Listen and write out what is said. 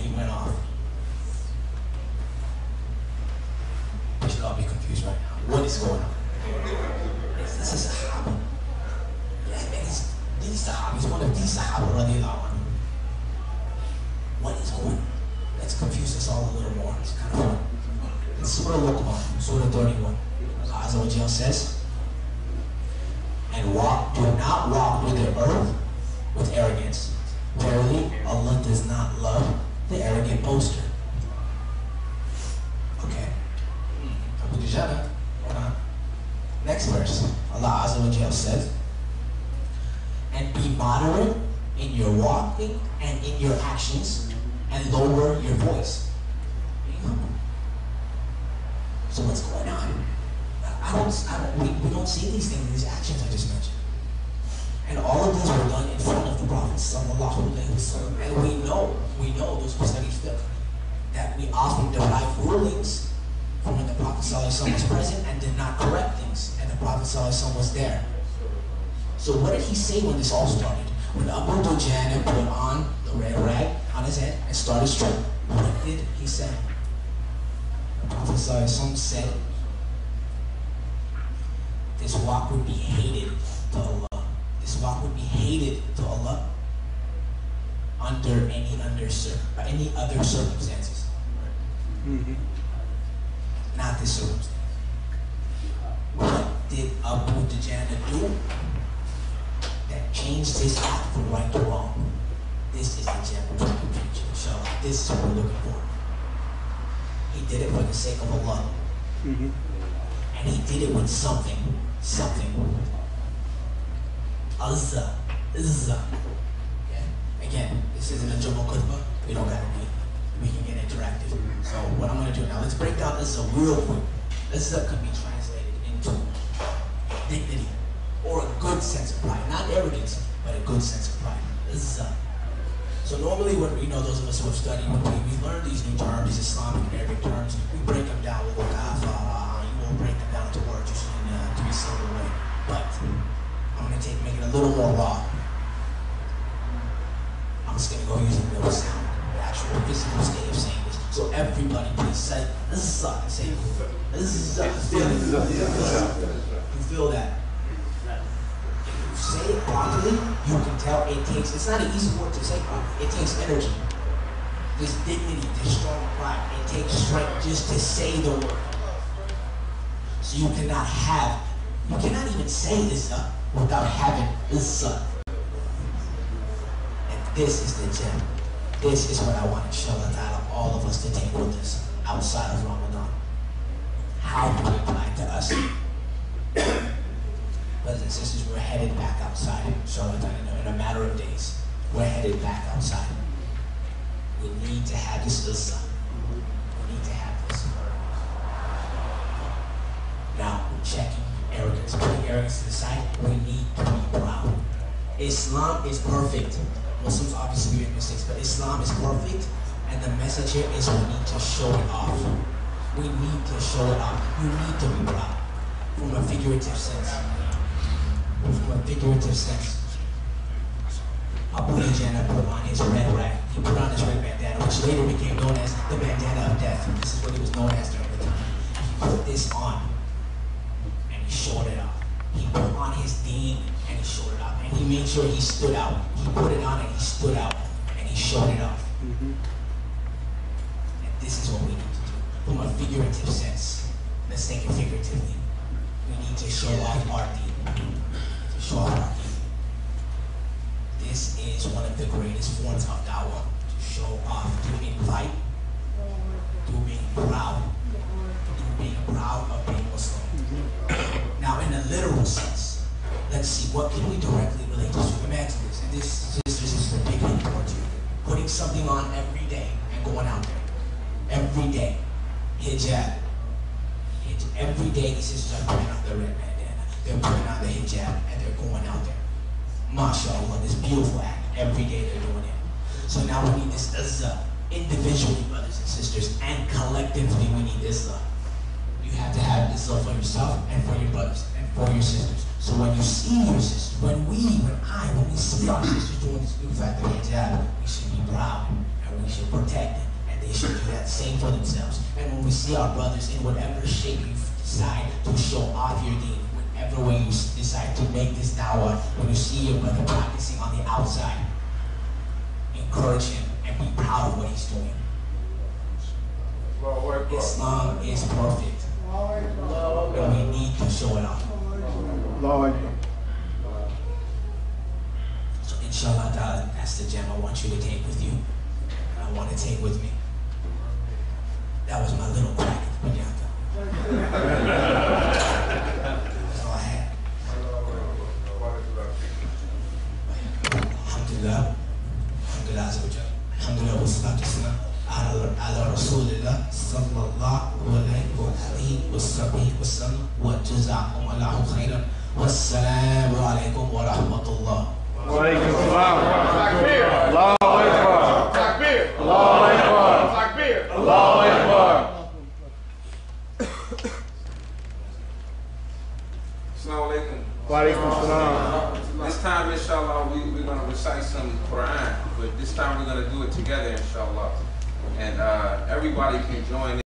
he went off. We should all be confused right now. What is going on? This is a Sahaba. Yeah, man, he's Sahaba. He's one of these Sahaba radiallahu anhu. What is going on? Let's confuse us all a little more. It's kind of fun. In Surah Luqman, Surah 31, Allah Azza wa Jal says, and do not walk with the earth with arrogance. Verily, Allah does not love the arrogant boaster. Okay. Next verse. Allah Azza wa Jal says, and be moderate in your walking and in your actions, and lower your voice. So what's going on? We don't see these things, these actions I just mentioned. And all of these were done in front of the Prophet sallallahu alaihi wasallam. And we know those who study fiqh, that we often derive rulings from when the Prophet sallallahu alaihi wasallam was present and did not correct things, and the Prophet sallallahu alaihi wasallam was there. So what did he say when this all started? When Abu Dujana put on the red rag on his head and started striking, what did he say? The Prophet ﷺ said, this walk would be hated to Allah. This walk would be hated to Allah under any other circumstances. Mm-hmm. Not this circumstance. What did Abu Dujana do that changed his act from right to wrong? This is the gem we're trying to preach, inshallah. This is what we're looking for. He did it for the sake of Allah. Mm-hmm. And he did it with something. Azza. Okay? Again, this isn't a Jumbo Khutbah. We don't gotta be. We can get interactive. So what I'm gonna do now, let's break down Azza real quick. Azza could be translated into dignity or a good sense of pride. Not arrogance, but a good sense of pride. Azza. So normally when those of us who have studied, when we learn these new terms, these Islamic and Arabic terms, we break them down with you will break them down to words to be simple way. But I'm going to make it a little more raw. I'm just going to go using the sound, the actual physical state of saying this. So everybody please say, say, you feel that? Say it properly, you can tell it's not an easy word to say properly. It takes energy. This dignity, this strong pride. It takes strength just to say the word. So you cannot even say this without having this. And this is the gem. This is what I want, inshallah ta'ala, all of us to take with us outside of Ramadan. How do we apply to us? Brothers and sisters, we're headed back outside, inshallah ta'ala, in a matter of days. We're headed back outside. We need to have this Izzah. We need to have this. Now, checking arrogance, putting arrogance to the side, we need to be proud. Islam is perfect. Muslims obviously make mistakes, but Islam is perfect, and the message here is we need to show it off. We need to show it off. You need to be proud. From a figurative sense. Abu Dujana put on his red rag. He put on his red bandana, which later became known as the bandana of death. This is what he was known as during the time. He put this on, and he showed it off. He put on his deen, and he showed it off. And he made sure he stood out. He put it on, and he stood out, and he showed it off. Mm-hmm. And this is what we need to do. From a figurative sense, let's think it figuratively. We need to show off our deen. Show off our deen. This is one of the greatest forms of da'wah. To show off, to invite, to being proud, of being Muslim. Now, in a literal sense, let's see, what can we directly relate this to? Imagine this, and this is a big hint towards you. Putting something on every day and going out there. Every day. Hijab. Every day these sisters are putting on their red bandana. They're putting on the hijab and they're going out there. MashaAllah, this beautiful act. Every day they're doing it. So now we need this izzah. Individually, brothers and sisters, and collectively we need izzah. You have to have izzah for yourself and for your brothers and for your sisters. So when you see your sisters, when we see our sisters doing this new fact of hijab, we should be proud and and we should protect them, and they should do that same for themselves. And when we see our brothers in whatever shape you decide to show off your deen, whatever way you decide to make this dawah, when you see your brother practicing on the outside, encourage him and be proud of what he's doing. Islam is perfect, and we need to show it off. So inshallah ta'ala, that's the gem I want you to take with you. And I want to take with me. That was my little crack at the pajata. That's all I had. Alhamdulillah. Alhamdulillah azza wa jalla. Alhamdulillah wa salatu wassalam ala rasulillah sallallahu alayhi wa alihi wa sahbihi wa sallam wa jazakum Allahu khairan. Wassalamu alaikum wa rahmatullah. Wa alaikum salam. Takbir. Allahu Akbar. Takbir. Allahu Akbar. Takbir. Allahu Akbar. Assalamu alaikum. Wa alaikum salam. This time, inshallah, we're going to recite some Quran, but this time we're going to do it together, inshallah. And everybody can join in.